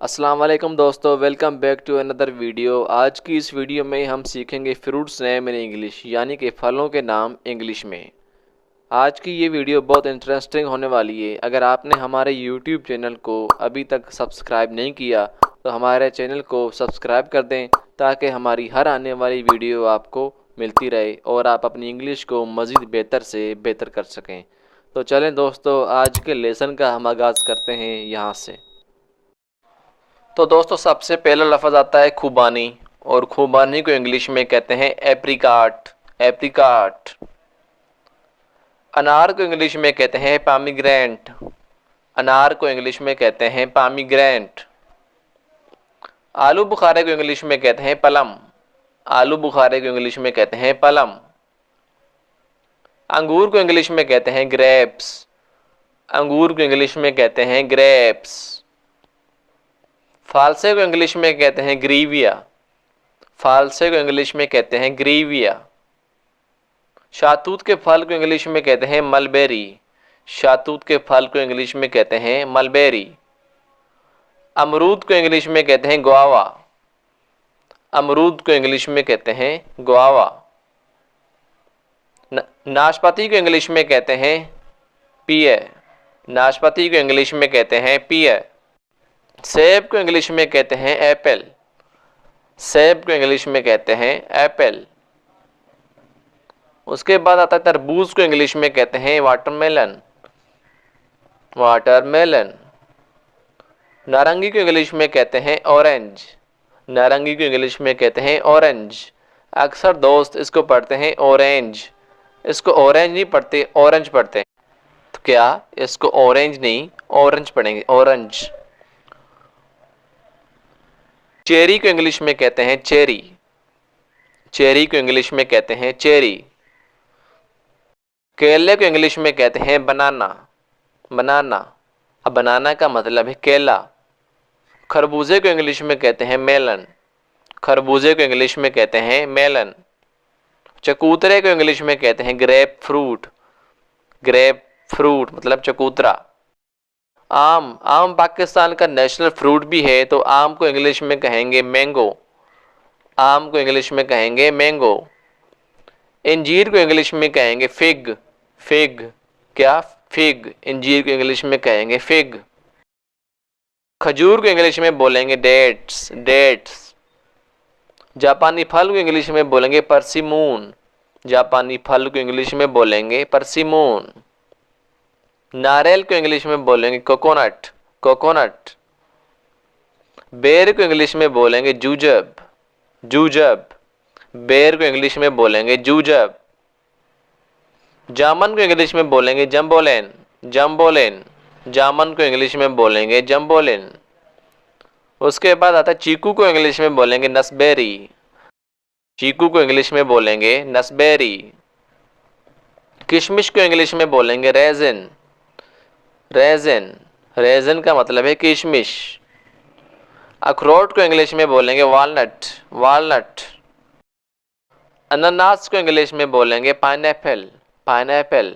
अस्सलाम वालेकुम दोस्तों, welcome back to another video. आज की इस वीडियो में हम सीखेंगे फ्रूट्स नेम इन इंग्लिश, यानी कि फलों के नाम इंग्लिश में। आज की ये वीडियो बहुत इंटरेस्टिंग होने वाली है। अगर आपने हमारे यूट्यूब चैनल को अभी तक सब्सक्राइब नहीं किया तो हमारे चैनल को सब्सक्राइब कर दें, ताकि हमारी हर आने वाली वीडियो आपको मिलती रहे और आप अपनी इंग्लिश को मज़ीद बेहतर से बेहतर कर सकें। तो चलें दोस्तों, आज के लेसन का हम आगाज़ करते हैं यहाँ से। तो दोस्तों, सबसे पहला लफ्ज़ आता है खुबानी, और खुबानी को इंग्लिश में कहते हैं एप्रिकॉट। एप्रिकॉट। अनार को इंग्लिश में कहते हैं पामीग्रेंट। अनार को इंग्लिश में कहते हैं पामीग्रेंट। आलू बुखारे को इंग्लिश में कहते हैं पलम। आलू बुखारे को इंग्लिश में कहते हैं पलम। अंगूर को इंग्लिश में कहते हैं ग्रेप्स। अंगूर को इंग्लिश में कहते हैं ग्रेप्स। फालसे को इंग्लिश में कहते हैं ग्रीविया। फालसे को इंग्लिश में कहते हैं ग्रीविया। शातूत के फल को इंग्लिश में कहते हैं मलबेरी। शातूत के फल को इंग्लिश में कहते हैं मलबेरी। अमरूद को इंग्लिश में कहते हैं गुआवा। अमरूद को इंग्लिश में कहते हैं गुआवा। नाशपाती को इंग्लिश में कहते हैं पियर। नाशपाती को इंग्लिश में कहते हैं पियर। सेब को इंग्लिश में कहते हैं एप्पल। सेब को इंग्लिश में कहते हैं एप्पल। उसके बाद आता है तरबूज को इंग्लिश में कहते हैं वाटरमेलन। वाटरमेलन। नारंगी को इंग्लिश में कहते हैं ऑरेंज। नारंगी को इंग्लिश में कहते हैं ऑरेंज। अक्सर दोस्त इसको पढ़ते हैं ऑरेंज। इसको ऑरेंज नहीं पढ़ते, ऑरेंज पढ़ते हैं। तो क्या इसको ऑरेंज नहीं ऑरेंज पढ़ेंगे, ऑरेंज। चेरी को इंग्लिश में कहते हैं चेरी। चेरी को इंग्लिश में कहते हैं चेरी। केले को इंग्लिश में कहते हैं बनाना। बनाना। अब बनाना का मतलब है केला। खरबूजे को इंग्लिश में कहते हैं मेलन। खरबूजे को इंग्लिश में कहते हैं मेलन। चकूतरे को इंग्लिश में कहते हैं ग्रेप फ्रूट। ग्रेप फ्रूट मतलब चकूतरा। आम पाकिस्तान का नेशनल फ्रूट भी है, तो आम को इंग्लिश में कहेंगे मैंगो। आम को इंग्लिश में कहेंगे मैंगो। इंजीर को इंग्लिश में कहेंगे फिग। फिग। क्या? फिग। इंजीर को इंग्लिश में कहेंगे फिग। खजूर को इंग्लिश में बोलेंगे डेट्स। डेट्स। जापानी फल को इंग्लिश में बोलेंगे परसिमून। जापानी फल को इंग्लिश में बोलेंगे परसिमून। नारियल को इंग्लिश में बोलेंगे कोकोनट। कोकोनट। बेर को इंग्लिश में बोलेंगे जूजब। जूजब। बेर को इंग्लिश में बोलेंगे जूजब। जामन को इंग्लिश में बोलेंगे जम्बोलेन। जम्बोलेन। जामन को इंग्लिश में बोलेंगे जम्बोलेन। उसके बाद आता है चीकू को इंग्लिश में बोलेंगे नसबेरी। चीकू को इंग्लिश में बोलेंगे नसबेरी। किशमिश को इंग्लिश में बोलेंगे रेजिन। रेजिन। रेजिन का मतलब है किशमिश। अखरोट को इंग्लिश में बोलेंगे वॉलनट। वॉलनट। अनानास को इंग्लिश में बोलेंगे पाइनएप्पल। पाइनएप्पल।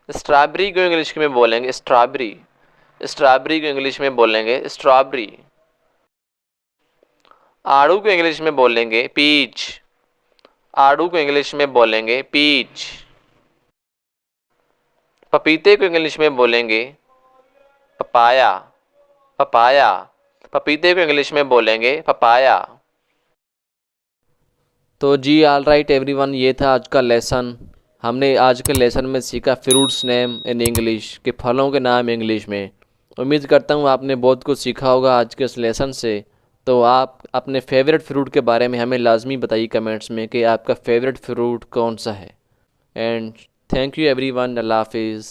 स्ट्रॉबेरी को इंग्लिश में बोलेंगे स्ट्रॉबेरी। स्ट्रॉबेरी को इंग्लिश में बोलेंगे स्ट्रॉबेरी। आड़ू को इंग्लिश में बोलेंगे पीच। आड़ू को इंग्लिश में बोलेंगे पीच। पपीते को इंग्लिश में बोलेंगे पपाया। पपाया। पपीते को इंग्लिश में बोलेंगे पपाया। तो जी ऑल राइट एवरीवन, ये था आज का लेसन। हमने आज के लेसन में सीखा फ्रूट्स नेम इन इंग्लिश, के फलों के नाम इंग्लिश में। उम्मीद करता हूँ आपने बहुत कुछ सीखा होगा आज के इस लेसन से। तो आप अपने फेवरेट फ्रूट के बारे में हमें लाजमी बताइए कमेंट्स में कि आपका फेवरेट फ्रूट कौन सा है। And thank you everyone. अल्लाह हाफिज़।